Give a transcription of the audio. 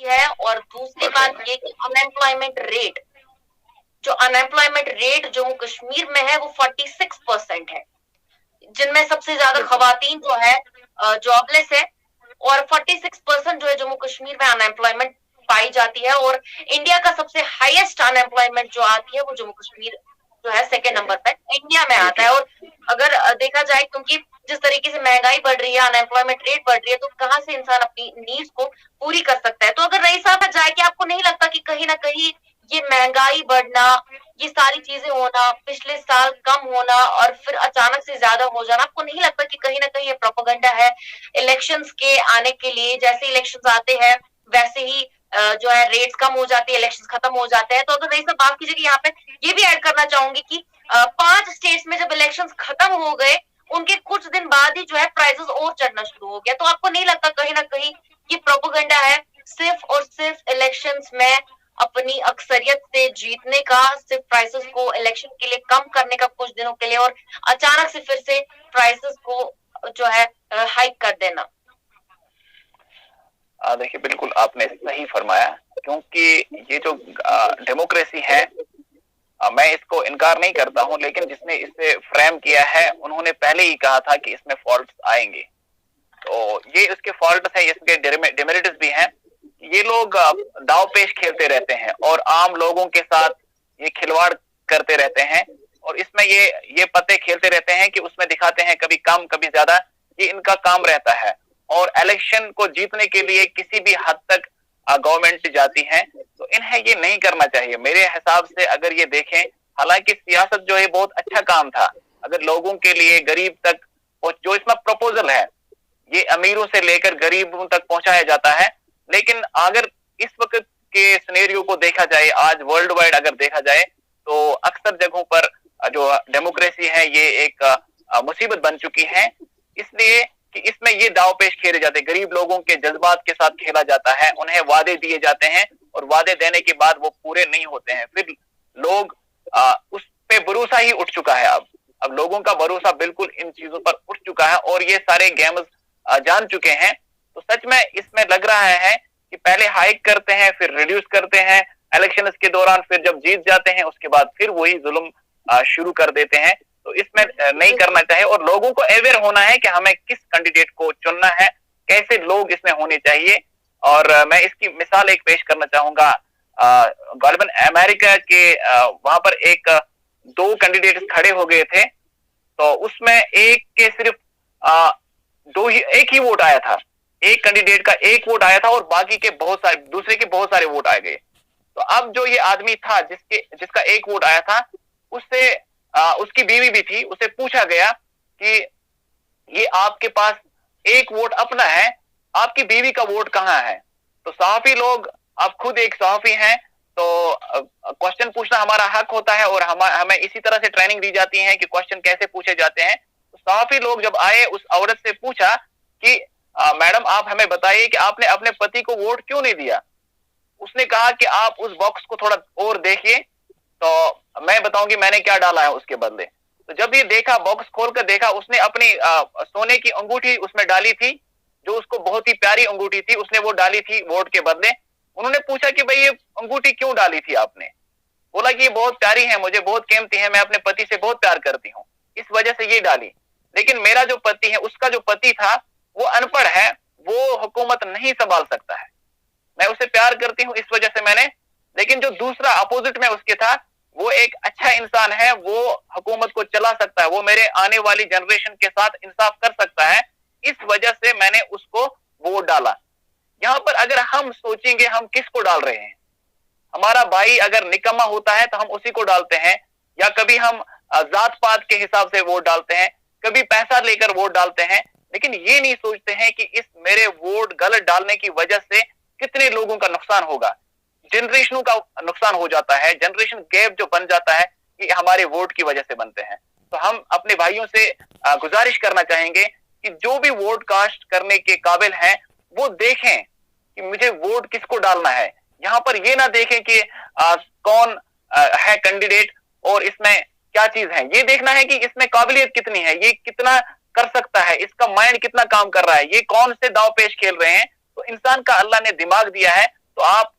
है, और दूसरी बात ये कि अनएम्प्लॉयमेंट रेट जम्मू कश्मीर में है वो 46% है, जिनमें सबसे ज्यादा बिल्कुल। खवातीन जो है जॉबलेस है, और 46% जो है जम्मू कश्मीर में अनएम्प्लॉयमेंट पाई जाती है, और इंडिया का सबसे हाईएस्ट अनएम्प्लॉयमेंट जो आती है वो जम्मू कश्मीर जो है सेकेंड नंबर पे इंडिया में जी आता जी। है। और अगर देखा जाए, क्योंकि जिस तरीके से महंगाई बढ़ रही है, अनएम्प्लॉयमेंट रेट बढ़ रही है, तो कहाँ से इंसान अपनी नीड्स को पूरी कर सकता है। तो अगर रही समझ जाए कि आपको नहीं लगता कि कहीं ना कहीं ये महंगाई बढ़ना, ये सारी चीजें होना, पिछले साल कम होना और फिर अचानक से ज्यादा हो जाना, आपको नहीं लगता कि कहीं ना कहीं ये प्रोपेगेंडा है इलेक्शंस के आने के लिए? जैसे इलेक्शंस आते हैं वैसे ही जो है रेट्स कम हो जाती है, इलेक्शंस खत्म हो जाते हैं। तो अगर रही सब बात कीजिए कि यहाँ पे ये भी ऐड करना चाहूंगी कि 5 स्टेट्स में जब इलेक्शंस खत्म हो गए, उनके कुछ दिन बाद ही जो है प्राइसेस और चढ़ना शुरू हो गया। तो आपको नहीं लगता कहीं ना कहीं ये प्रोपेगेंडा है सिर्फ और सिर्फ इलेक्शंस में अपनी अक्सरियत से जीतने का, सिर्फ प्राइसेस को इलेक्शन के लिए कम करने का कुछ दिनों के लिए, और अचानक से फिर से प्राइसेस को जो है हाइक कर देना? देखिए, बिल्कुल आपने सही फरमाया, क्योंकि ये जो डेमोक्रेसी है, मैं इसको इनकार नहीं करता हूं, लेकिन जिसने इसे फ्रेम किया है उन्होंने पहले ही कहा था कि इसमें फॉल्ट्स आएंगे। तो ये उसके फॉल्ट्स हैं, इसके डिमेरिट्स भी हैं। ये लोग दाव पेश खेलते रहते हैं और आम लोगों के साथ ये खिलवाड़ करते रहते हैं, और इसमें ये पत्ते खेलते रहते हैं कि उसमें दिखाते हैं कभी कम कभी ज्यादा। ये इनका काम रहता है, और इलेक्शन को जीतने के लिए किसी भी हद तक गवर्नमेंट जाती है, तो इन्हें ये नहीं करना चाहिए मेरे हिसाब से। अगर ये देखें, हालांकि सियासत जो है बहुत अच्छा काम था, अगर लोगों के लिए गरीब तक, और जो इसमें प्रपोजल है ये अमीरों से लेकर गरीबों तक पहुंचाया जाता है। लेकिन अगर इस वक्त के सिनेरियो को देखा जाए, आज वर्ल्ड वाइड अगर देखा जाए, तो अक्सर जगहों पर जो डेमोक्रेसी है ये एक मुसीबत बन चुकी है, इसलिए कि इसमें ये दाव पेश खेले जाते हैं, गरीब लोगों के जज्बात के साथ खेला जाता है, उन्हें वादे दिए जाते हैं और वादे देने के बाद वो पूरे नहीं होते हैं। फिर लोग उस पे भरोसा ही उठ चुका है। अब लोगों का भरोसा बिल्कुल इन चीजों पर उठ चुका है, और ये सारे गेम्स जान चुके हैं। तो सच में इसमें लग रहा है कि पहले हाइक करते हैं, फिर रिड्यूस करते हैं इलेक्शन के दौरान, फिर जब जीत जाते हैं उसके बाद फिर वही जुल्म शुरू कर देते हैं। तो इसमें नहीं करना चाहिए, और लोगों को अवेयर होना है कि हमें किस कैंडिडेट को चुनना है, कैसे लोग इसमें होने चाहिए। और मैं इसकी मिसाल एक पेश करना चाहूंगा। गालिबन अमेरिका के वहां पर एक दो कैंडिडेट खड़े हो गए थे, तो उसमें एक के सिर्फ एक ही वोट आया था, एक कैंडिडेट का एक वोट आया था, और बाकी के बहुत सारे दूसरे के बहुत सारे वोट आ गए। तो अब जो ये आदमी था जिसका एक वोट आया था, उससे उसकी बीवी भी थी, उसे पूछा गया कि ये आपके पास एक वोट अपना है, आपकी बीवी का वोट कहाँ है? तो सहाफी लोग, आप खुद एक सहाफी हैं, तो क्वेश्चन पूछना हमारा हक होता है, और हमें इसी तरह से ट्रेनिंग दी जाती है कि क्वेश्चन कैसे पूछे जाते हैं। तो सहाफी लोग जब आए, उस औरत से पूछा कि मैडम आप हमें बताइए कि आपने अपने पति को वोट क्यों नहीं दिया? उसने कहा कि आप उस बॉक्स को थोड़ा और देखिए, तो मैं बताऊंगी मैंने क्या डाला है उसके बदले। तो जब ये देखा, बॉक्स खोल कर देखा, उसने अपनी सोने की अंगूठी उसमें डाली थी, जो उसको बहुत ही प्यारी अंगूठी थी, उसने वो डाली थी वोट के बदले। उन्होंने पूछा कि भाई ये अंगूठी क्यों डाली थी आपने? बोला कि ये बहुत प्यारी है, मुझे बहुत कीमती है, मैं अपने पति से बहुत प्यार करती हूँ, इस वजह से ये डाली। लेकिन मेरा जो पति है, उसका जो पति था वो अनपढ़ है, वो हुकूमत नहीं संभाल सकता है, मैं उसे प्यार करती हूँ इस वजह से मैंने। लेकिन जो दूसरा अपोजिट में उसके था, वो एक अच्छा इंसान है, वो हुकूमत को चला सकता है, वो मेरे आने वाली जनरेशन के साथ इंसाफ कर सकता है, इस वजह से मैंने उसको वोट डाला। यहाँ पर अगर हम सोचेंगे हम किसको डाल रहे हैं, हमारा भाई अगर निकम्मा होता है तो हम उसी को डालते हैं, या कभी हम जात पात के हिसाब से वोट डालते हैं, कभी पैसा लेकर वोट डालते हैं, लेकिन ये नहीं सोचते हैं कि इस मेरे वोट गलत डालने की वजह से कितने लोगों का नुकसान होगा, जनरेशनों का नुकसान हो जाता है, जनरेशन गैप जो बन जाता है ये हमारे वोट की वजह से बनते हैं। तो हम अपने भाइयों से गुजारिश करना चाहेंगे कि जो भी वोट कास्ट करने के काबिल हैं वो देखें कि मुझे वोट किसको डालना है। यहाँ पर ये ना देखें कि कौन है कैंडिडेट और इसमें क्या चीज है, ये देखना है कि इसमें काबिलियत कितनी है, ये कितना कर सकता है, इसका माइंड कितना काम कर रहा है, ये कौन से दाव पेश खेल रहे हैं। तो इंसान का अल्लाह ने दिमाग दिया है, तो आप